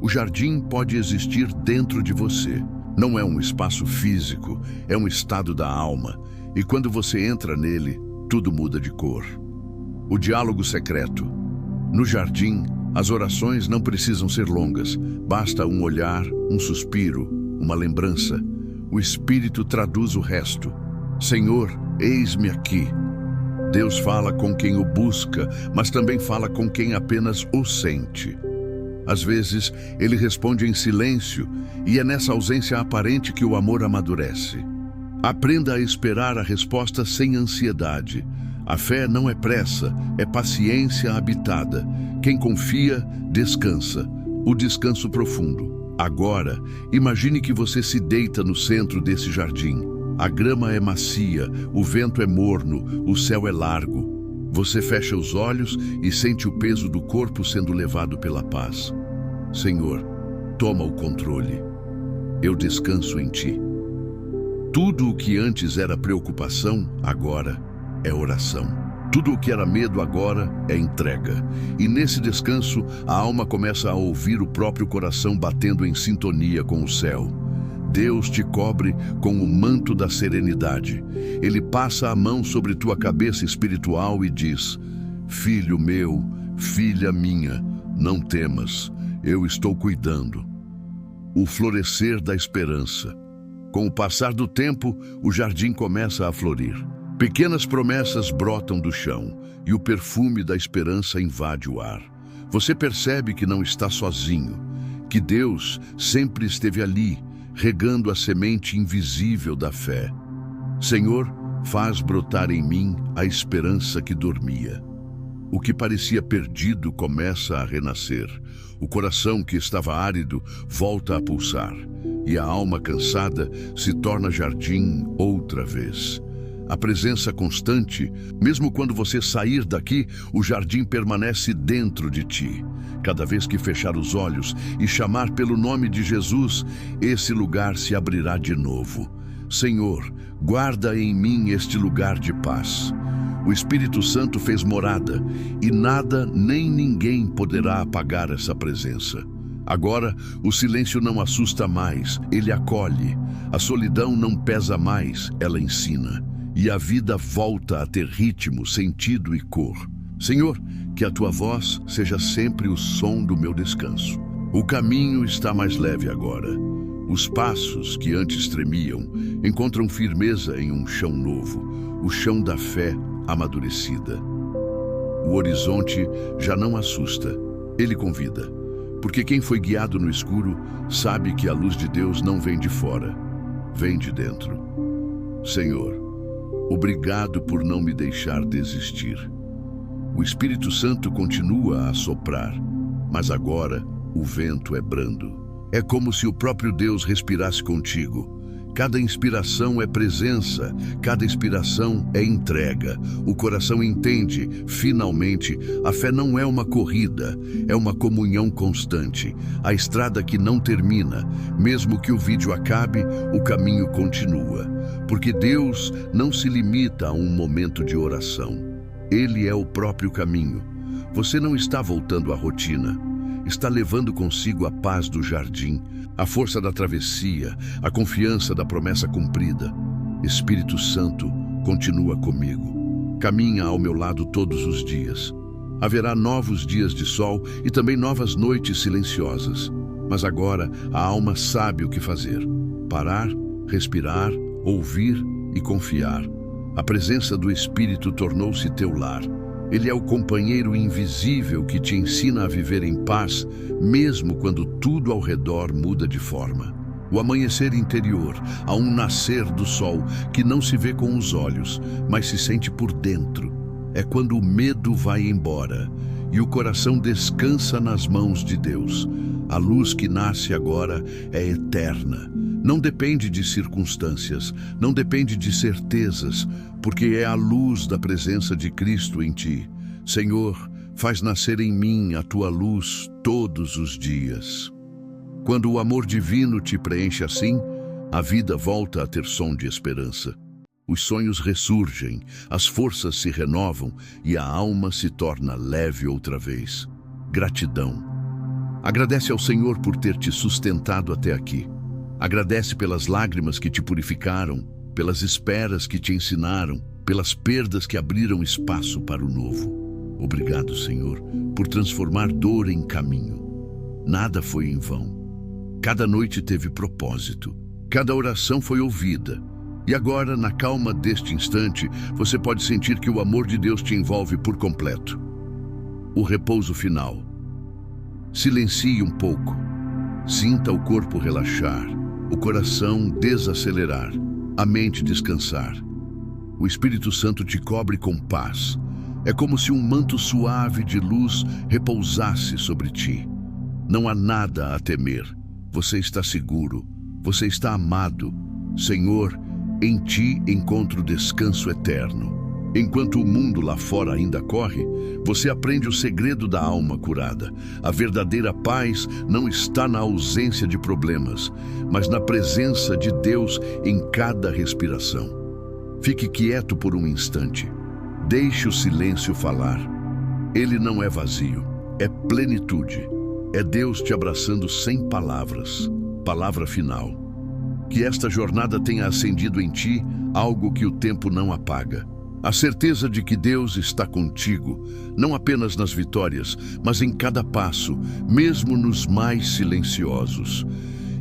O jardim pode existir dentro de você. Não é um espaço físico, é um estado da alma. E quando você entra nele, tudo muda de cor. O diálogo secreto. No jardim, as orações não precisam ser longas. Basta um olhar, um suspiro, uma lembrança. O Espírito traduz o resto. Senhor, eis-me aqui. Deus fala com quem o busca, mas também fala com quem apenas o sente. Às vezes, ele responde em silêncio, e é nessa ausência aparente que o amor amadurece. Aprenda a esperar a resposta sem ansiedade. A fé não é pressa, é paciência habitada. Quem confia, descansa. O descanso profundo. Agora, imagine que você se deita no centro desse jardim. A grama é macia, o vento é morno, o céu é largo. Você fecha os olhos e sente o peso do corpo sendo levado pela paz. Senhor, toma o controle. Eu descanso em Ti. Tudo o que antes era preocupação, agora é oração. Tudo o que era medo agora é entrega. E nesse descanso, a alma começa a ouvir o próprio coração batendo em sintonia com o céu. Deus te cobre com o manto da serenidade. Ele passa a mão sobre tua cabeça espiritual e diz: Filho meu, filha minha, não temas, eu estou cuidando. O florescer da esperança. Com o passar do tempo, o jardim começa a florir. Pequenas promessas brotam do chão e o perfume da esperança invade o ar. Você percebe que não está sozinho, que Deus sempre esteve ali, regando a semente invisível da fé. Senhor, faz brotar em mim a esperança que dormia. O que parecia perdido começa a renascer. O coração que estava árido volta a pulsar. E a alma cansada se torna jardim outra vez. A presença constante, mesmo quando você sair daqui, o jardim permanece dentro de ti. Cada vez que fechar os olhos e chamar pelo nome de Jesus, esse lugar se abrirá de novo. Senhor, guarda em mim este lugar de paz. O Espírito Santo fez morada, e nada nem ninguém poderá apagar essa presença. Agora, o silêncio não assusta mais, ele acolhe. A solidão não pesa mais, ela ensina. E a vida volta a ter ritmo, sentido e cor. Senhor, que a Tua voz seja sempre o som do meu descanso. O caminho está mais leve agora. Os passos que antes tremiam encontram firmeza em um chão novo, o chão da fé amadurecida. O horizonte já não assusta, ele convida. Porque quem foi guiado no escuro sabe que a luz de Deus não vem de fora, vem de dentro. Senhor, obrigado por não me deixar desistir. O Espírito Santo continua a soprar, mas agora o vento é brando. É como se o próprio Deus respirasse contigo. Cada inspiração é presença, cada expiração é entrega. O coração entende, finalmente, a fé não é uma corrida, é uma comunhão constante. A estrada que não termina, mesmo que o vídeo acabe, o caminho continua. Porque Deus não se limita a um momento de oração. Ele é o próprio caminho. Você não está voltando à rotina. Está levando consigo a paz do jardim, a força da travessia, a confiança da promessa cumprida. Espírito Santo, continua comigo. Caminha ao meu lado todos os dias. Haverá novos dias de sol e também novas noites silenciosas. Mas agora a alma sabe o que fazer. Parar, respirar, ouvir e confiar. A presença do Espírito tornou-se teu lar. Ele é o companheiro invisível que te ensina a viver em paz, mesmo quando tudo ao redor muda de forma. O amanhecer interior, há um nascer do sol que não se vê com os olhos, mas se sente por dentro. É quando o medo vai embora e o coração descansa nas mãos de Deus. A luz que nasce agora é eterna. Não depende de circunstâncias, não depende de certezas, porque é a luz da presença de Cristo em ti. Senhor, faz nascer em mim a tua luz todos os dias. Quando o amor divino te preenche assim, a vida volta a ter som de esperança. Os sonhos ressurgem, as forças se renovam e a alma se torna leve outra vez. Gratidão. Agradece ao Senhor por ter te sustentado até aqui. Agradece pelas lágrimas que te purificaram, pelas esperas que te ensinaram, pelas perdas que abriram espaço para o novo. Obrigado, Senhor, por transformar dor em caminho. Nada foi em vão. Cada noite teve propósito. Cada oração foi ouvida. E agora, na calma deste instante, você pode sentir que o amor de Deus te envolve por completo. O repouso final. Silencie um pouco. Sinta o corpo relaxar, o coração desacelerar, a mente descansar. O Espírito Santo te cobre com paz. É como se um manto suave de luz repousasse sobre ti. Não há nada a temer. Você está seguro. Você está amado. Senhor, em ti encontro descanso eterno. Enquanto o mundo lá fora ainda corre, você aprende o segredo da alma curada. A verdadeira paz não está na ausência de problemas, mas na presença de Deus em cada respiração. Fique quieto por um instante. Deixe o silêncio falar. Ele não é vazio, é plenitude. É Deus te abraçando sem palavras. Palavra final. Que esta jornada tenha acendido em ti algo que o tempo não apaga. A certeza de que Deus está contigo, não apenas nas vitórias, mas em cada passo, mesmo nos mais silenciosos.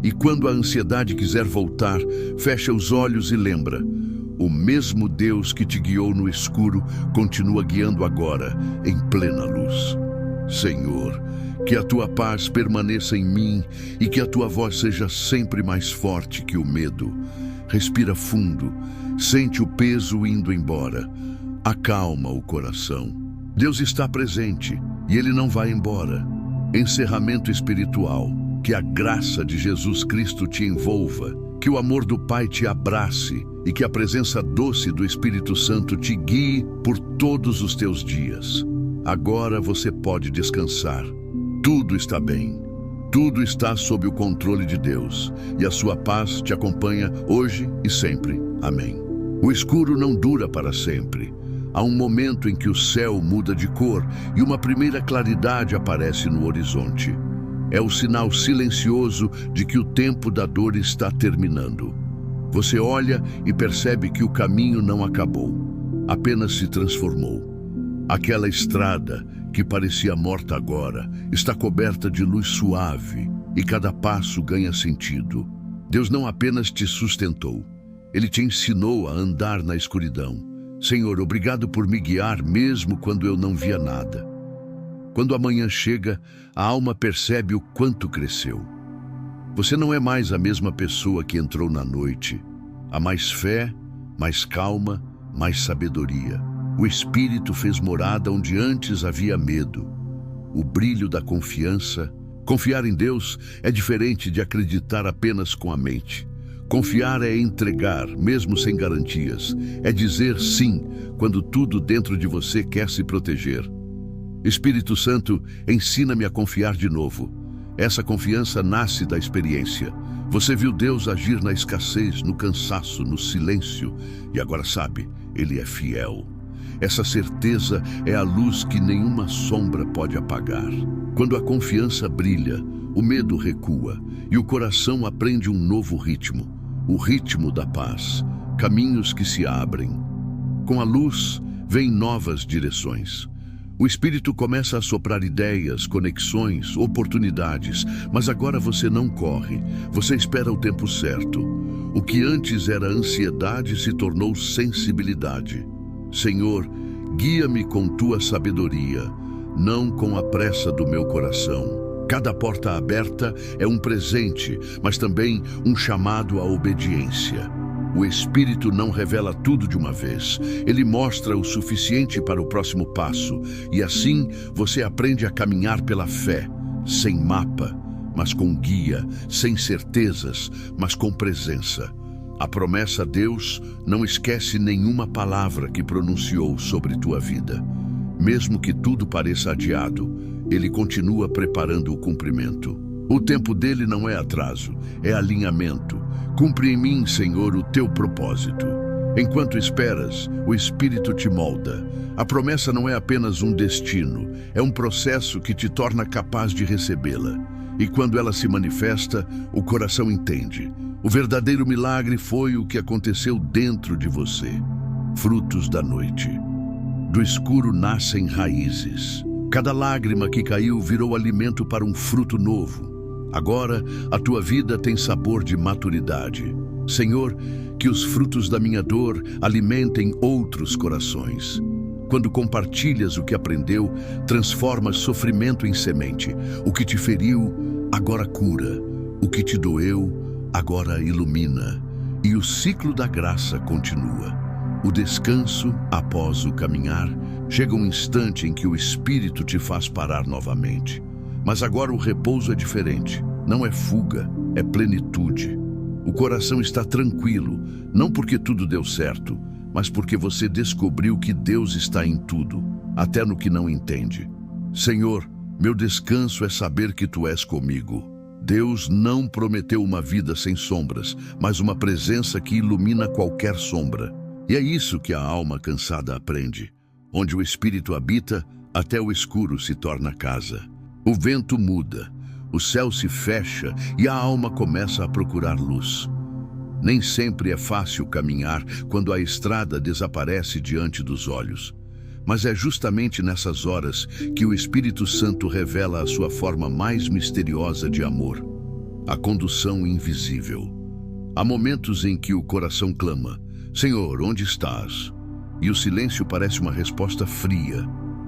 E quando a ansiedade quiser voltar, fecha os olhos e lembra: o mesmo Deus que te guiou no escuro continua guiando agora, em plena luz. Senhor, que a tua paz permaneça em mim e que a tua voz seja sempre mais forte que o medo. Respira fundo, sente o peso indo embora. Acalma o coração. Deus está presente e Ele não vai embora. Encerramento espiritual. Que a graça de Jesus Cristo te envolva, que o amor do Pai te abrace e que a presença doce do Espírito Santo te guie por todos os teus dias. Agora você pode descansar. Tudo está bem. Tudo está sob o controle de Deus e a sua paz te acompanha hoje e sempre. Amém. O escuro não dura para sempre. Há um momento em que o céu muda de cor e uma primeira claridade aparece no horizonte. É o sinal silencioso de que o tempo da dor está terminando. Você olha e percebe que o caminho não acabou, apenas se transformou. Aquela estrada que parecia morta agora está coberta de luz suave e cada passo ganha sentido. Deus não apenas te sustentou, Ele te ensinou a andar na escuridão. Senhor, obrigado por me guiar mesmo quando eu não via nada. Quando a manhã chega, a alma percebe o quanto cresceu. Você não é mais a mesma pessoa que entrou na noite. Há mais fé, mais calma, mais sabedoria. O Espírito fez morada onde antes havia medo. O brilho da confiança. Confiar em Deus é diferente de acreditar apenas com a mente. Confiar é entregar, mesmo sem garantias. É dizer sim, quando tudo dentro de você quer se proteger. Espírito Santo, ensina-me a confiar de novo. Essa confiança nasce da experiência. Você viu Deus agir na escassez, no cansaço, no silêncio, e agora sabe, Ele é fiel. Essa certeza é a luz que nenhuma sombra pode apagar. Quando a confiança brilha, o medo recua e o coração aprende um novo ritmo, o ritmo da paz, caminhos que se abrem. Com a luz, vêm novas direções. O Espírito começa a soprar ideias, conexões, oportunidades, mas agora você não corre, você espera o tempo certo. O que antes era ansiedade se tornou sensibilidade. Senhor, guia-me com tua sabedoria, não com a pressa do meu coração. Cada porta aberta é um presente, mas também um chamado à obediência. O Espírito não revela tudo de uma vez. Ele mostra o suficiente para o próximo passo. E assim você aprende a caminhar pela fé, sem mapa, mas com guia, sem certezas, mas com presença. A promessa a Deus não esquece nenhuma palavra que pronunciou sobre tua vida. Mesmo que tudo pareça adiado, Ele continua preparando o cumprimento. O tempo dele não é atraso, é alinhamento. Cumpre em mim, Senhor, o teu propósito. Enquanto esperas, o Espírito te molda. A promessa não é apenas um destino, é um processo que te torna capaz de recebê-la. E quando ela se manifesta, o coração entende. O verdadeiro milagre foi o que aconteceu dentro de você. Frutos da noite. Do escuro nascem raízes. Cada lágrima que caiu virou alimento para um fruto novo. Agora, a tua vida tem sabor de maturidade. Senhor, que os frutos da minha dor alimentem outros corações. Quando compartilhas o que aprendeu, transformas sofrimento em semente. O que te feriu, agora cura. O que te doeu, agora ilumina. E o ciclo da graça continua. O descanso, após o caminhar, chega um instante em que o Espírito te faz parar novamente. Mas agora o repouso é diferente. Não é fuga, é plenitude. O coração está tranquilo, não porque tudo deu certo, mas porque você descobriu que Deus está em tudo, até no que não entende. Senhor, meu descanso é saber que Tu és comigo. Deus não prometeu uma vida sem sombras, mas uma presença que ilumina qualquer sombra. E é isso que a alma cansada aprende. Onde o Espírito habita, até o escuro se torna casa. O vento muda, o céu se fecha e a alma começa a procurar luz. Nem sempre é fácil caminhar quando a estrada desaparece diante dos olhos. Mas é justamente nessas horas que o Espírito Santo revela a sua forma mais misteriosa de amor, a condução invisível. Há momentos em que o coração clama: Senhor, onde estás? E o silêncio parece uma resposta fria,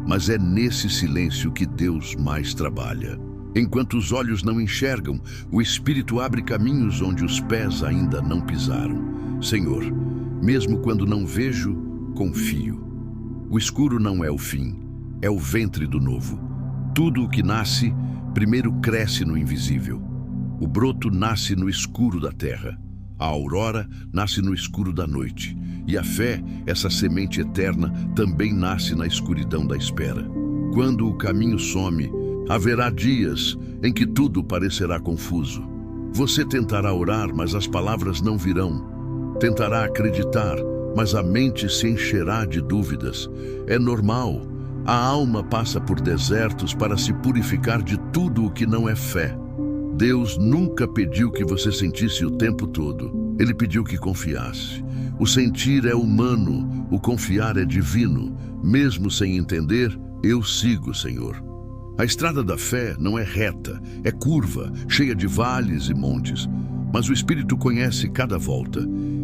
mas é nesse silêncio que Deus mais trabalha. Enquanto os olhos não enxergam, o Espírito abre caminhos onde os pés ainda não pisaram. Senhor, mesmo quando não vejo, confio. O escuro não é o fim, é o ventre do novo. Tudo o que nasce, primeiro cresce no invisível. O broto nasce no escuro da terra. A aurora nasce no escuro da noite. E a fé, essa semente eterna, também nasce na escuridão da espera. Quando o caminho some, haverá dias em que tudo parecerá confuso. Você tentará orar, mas as palavras não virão. Tentará acreditar, mas a mente se encherá de dúvidas. É normal. A alma passa por desertos para se purificar de tudo o que não é fé. Deus nunca pediu que você sentisse o tempo todo. Ele pediu que confiasse. O sentir é humano, o confiar é divino. Mesmo sem entender, eu sigo, Senhor. A estrada da fé não é reta, é curva, cheia de vales e montes. Mas o Espírito conhece cada volta.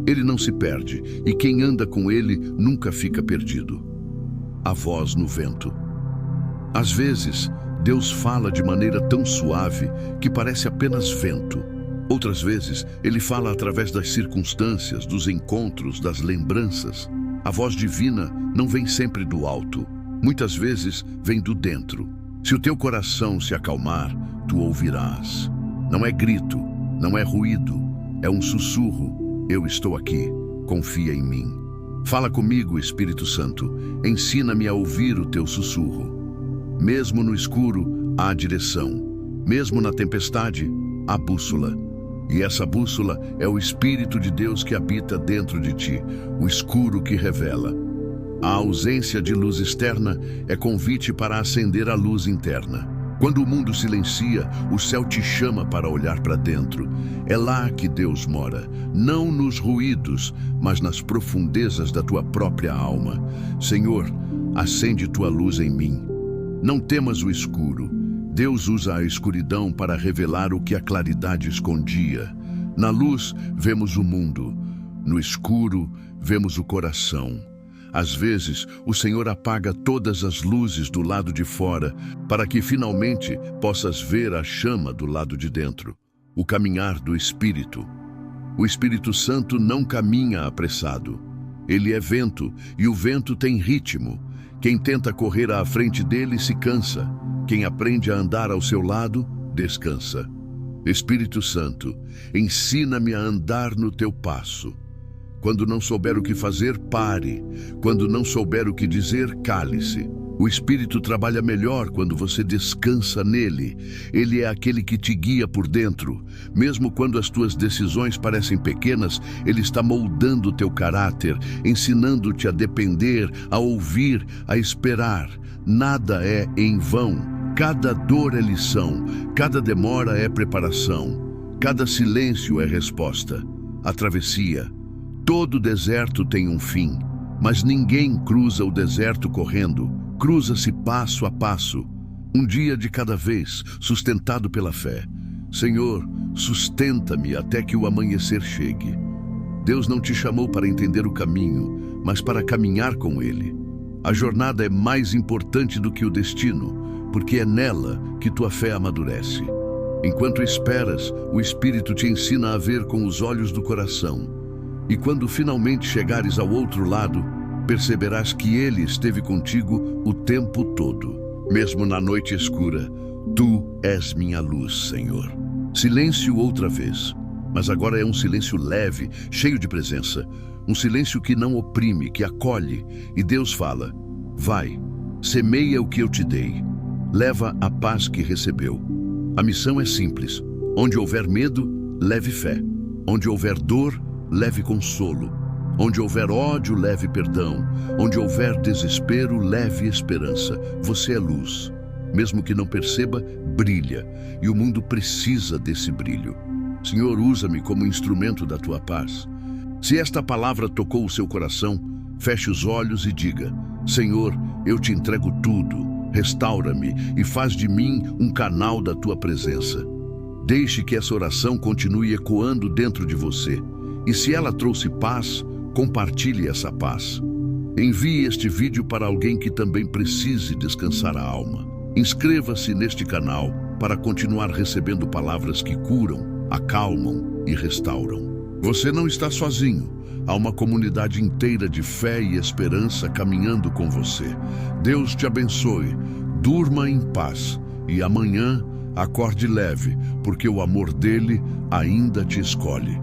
Ele não se perde, e quem anda com ele nunca fica perdido. A voz no vento. Às vezes, Deus fala de maneira tão suave que parece apenas vento. Outras vezes, Ele fala através das circunstâncias, dos encontros, das lembranças. A voz divina não vem sempre do alto. Muitas vezes, vem do dentro. Se o teu coração se acalmar, tu ouvirás. Não é grito, não é ruído, é um sussurro. Eu estou aqui, confia em mim. Fala comigo, Espírito Santo, ensina-me a ouvir o teu sussurro. Mesmo no escuro, há direção. Mesmo na tempestade, há bússola. E essa bússola é o Espírito de Deus que habita dentro de ti, o escuro que revela. A ausência de luz externa é convite para acender a luz interna. Quando o mundo silencia, o céu te chama para olhar para dentro. É lá que Deus mora, não nos ruídos, mas nas profundezas da tua própria alma. Senhor, acende tua luz em mim. Não temas o escuro. Deus usa a escuridão para revelar o que a claridade escondia. Na luz, vemos o mundo. No escuro, vemos o coração. Às vezes, o Senhor apaga todas as luzes do lado de fora, para que finalmente possas ver a chama do lado de dentro, o caminhar do Espírito. O Espírito Santo não caminha apressado. Ele é vento, e o vento tem ritmo. Quem tenta correr à frente dele se cansa. Quem aprende a andar ao seu lado, descansa. Espírito Santo, ensina-me a andar no teu passo. Quando não souber o que fazer, pare. Quando não souber o que dizer, cale-se. O Espírito trabalha melhor quando você descansa nele. Ele é aquele que te guia por dentro. Mesmo quando as tuas decisões parecem pequenas, ele está moldando o teu caráter, ensinando-te a depender, a ouvir, a esperar. Nada é em vão. Cada dor é lição, cada demora é preparação, cada silêncio é resposta. A travessia. Todo deserto tem um fim, mas ninguém cruza o deserto correndo. Cruza-se passo a passo, um dia de cada vez, sustentado pela fé. Senhor, sustenta-me até que o amanhecer chegue. Deus não te chamou para entender o caminho, mas para caminhar com ele. A jornada é mais importante do que o destino, porque é nela que tua fé amadurece. Enquanto esperas, o Espírito te ensina a ver com os olhos do coração. E quando finalmente chegares ao outro lado, perceberás que Ele esteve contigo o tempo todo. Mesmo na noite escura, Tu és minha luz, Senhor. Silêncio outra vez, mas agora é um silêncio leve, cheio de presença. Um silêncio que não oprime, que acolhe. E Deus fala: vai, semeia o que eu te dei. Leva a paz que recebeu. A missão é simples. Onde houver medo, leve fé. Onde houver dor, leve consolo. Onde houver ódio, leve perdão. Onde houver desespero, leve esperança. Você é luz. Mesmo que não perceba, brilha. E o mundo precisa desse brilho. Senhor, usa-me como instrumento da tua paz. Se esta palavra tocou o seu coração, feche os olhos e diga: Senhor, eu te entrego tudo. Restaura-me e faz de mim um canal da tua presença. Deixe que essa oração continue ecoando dentro de você. E se ela trouxe paz, compartilhe essa paz. Envie este vídeo para alguém que também precise descansar a alma. Inscreva-se neste canal para continuar recebendo palavras que curam, acalmam e restauram. Você não está sozinho. Há uma comunidade inteira de fé e esperança caminhando com você. Deus te abençoe. Durma em paz e amanhã acorde leve, porque o amor dele ainda te escolhe.